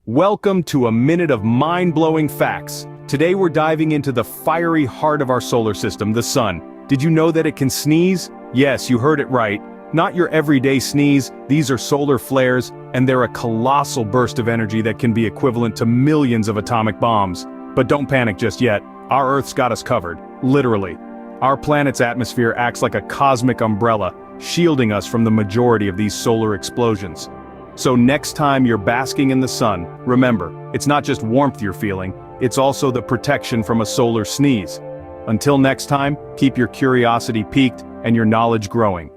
Welcome to a minute of mind-blowing facts. Today we're diving into the fiery heart of our solar system, the sun. Did you know that it can sneeze? Yes, you heard it right. Not your everyday sneeze, these are solar flares, and they're a colossal burst of energy that can be equivalent to millions of atomic bombs. But don't panic just yet. Our Earth's got us covered, literally. Our planet's atmosphere acts like a cosmic umbrella, shielding us from the majority of these solar explosions. So next time you're basking in the sun, remember, it's not just warmth you're feeling, it's also the protection from a solar sneeze. Until next time, keep your curiosity piqued and your knowledge growing.